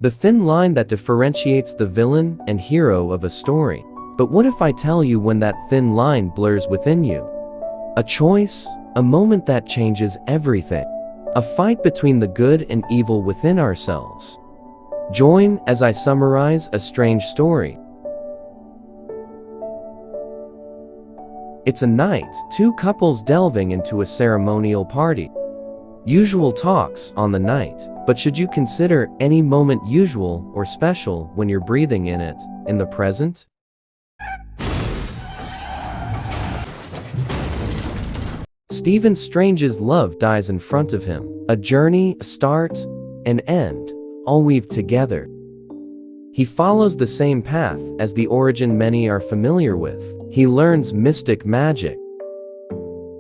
The thin line that differentiates the villain and hero of a story. But what if I tell you when that thin line blurs within you? A choice, a moment that changes everything. A fight between the good and evil within ourselves. Join as I summarize a strange story. It's a night, two couples delving into a ceremonial party. Usual talks on the night, but should you consider any moment usual or special when you're breathing in it, in the present? Stephen Strange's love dies in front of him. A journey, a start, an end, all weaved together. He follows the same path as the origin many are familiar with. He learns mystic magic.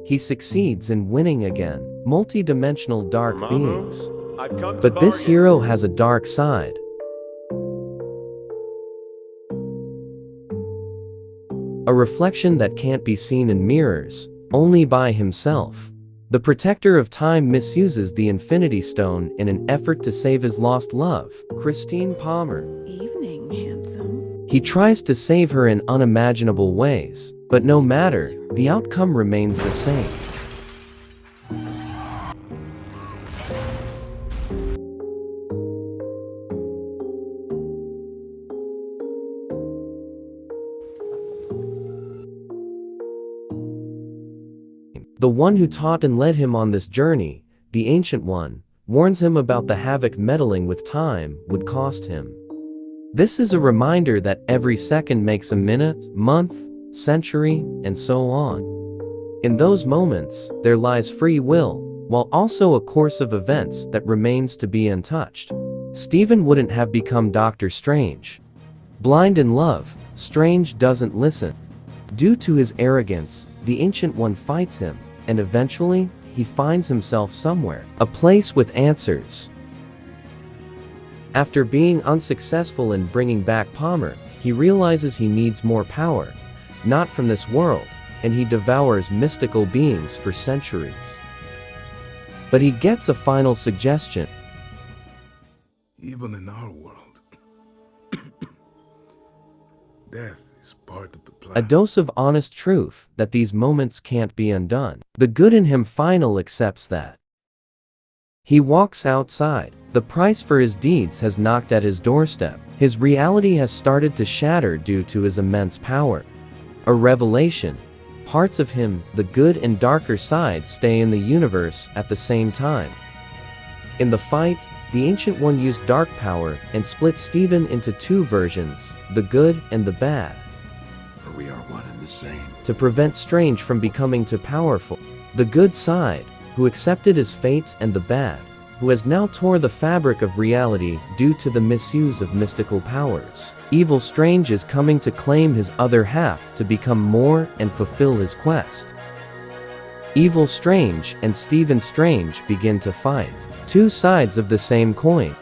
He succeeds in winning again, multi-dimensional dark beings. But this hero has a dark side. A reflection that can't be seen in mirrors, only by himself. The protector of time misuses the Infinity Stone in an effort to save his lost love, Christine Palmer. Evening, handsome. He tries to save her in unimaginable ways, but no matter, the outcome remains the same. The one who taught and led him on this journey, the Ancient One, warns him about the havoc meddling with time would cost him. This is a reminder that every second makes a minute, month, century, and so on. In those moments, there lies free will, while also a course of events that remains to be untouched. Stephen wouldn't have become Doctor Strange. Blind in love, Strange doesn't listen. Due to his arrogance, the Ancient One fights him, and eventually, he finds himself somewhere, a place with answers. After being unsuccessful in bringing back Palmer, he realizes he needs more power, not from this world, and he devours mystical beings for centuries. But he gets a final suggestion. Even in our world, death is part of the plan. A dose of honest truth that these moments can't be undone. The good in him finally accepts that. He walks outside. The price for his deeds has knocked at his doorstep. His reality has started to shatter due to his immense power. A revelation. Parts of him, the good and darker side, stay in the universe at the same time. In the fight, the Ancient One used dark power and split Stephen into two versions, the good and the bad. For we are one and the same. To prevent Strange from becoming too powerful. The good side, who accepted his fate, and the bad, who has now tore the fabric of reality due to the misuse of mystical powers. Evil Strange is coming to claim his other half to become more and fulfill his quest. Evil Strange and Stephen Strange begin to fight. Two sides of the same coin.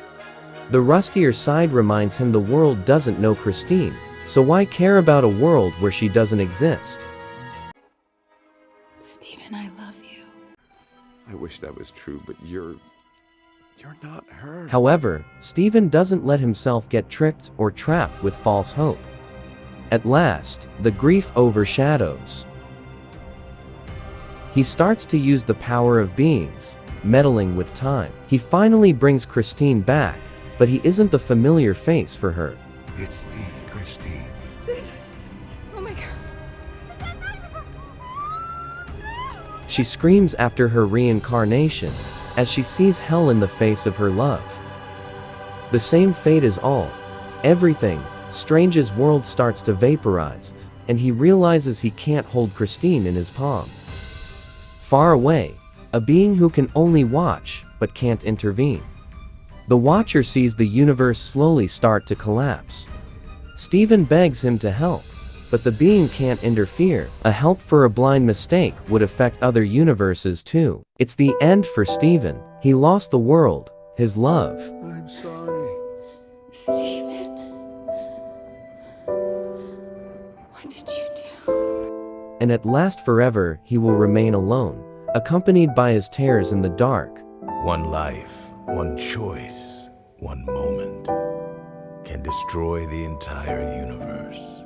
The rustier side reminds him the world doesn't know Christine, so why care about a world where she doesn't exist? Stephen, I love you. I wish that was true, but you're not her. However, Stephen doesn't let himself get tricked or trapped with false hope. At last, the grief overshadows. He starts to use the power of beings, meddling with time. He finally brings Christine back, but he isn't the familiar face for her. It's me, Christine. Oh my God. She screams after her reincarnation, as she sees hell in the face of her love. The same fate as all. Everything, Strange's world starts to vaporize, and he realizes he can't hold Christine in his palm. Far away, a being who can only watch, but can't intervene. The Watcher sees the universe slowly start to collapse. Stephen begs him to help, but the being can't interfere. A help for a blind mistake would affect other universes too. It's the end for Stephen. He lost the world, his love. I'm sorry. Stephen. What did you do? And at last forever, he will remain alone, accompanied by his tears in the dark. One life, one choice, one moment. and destroy the entire universe.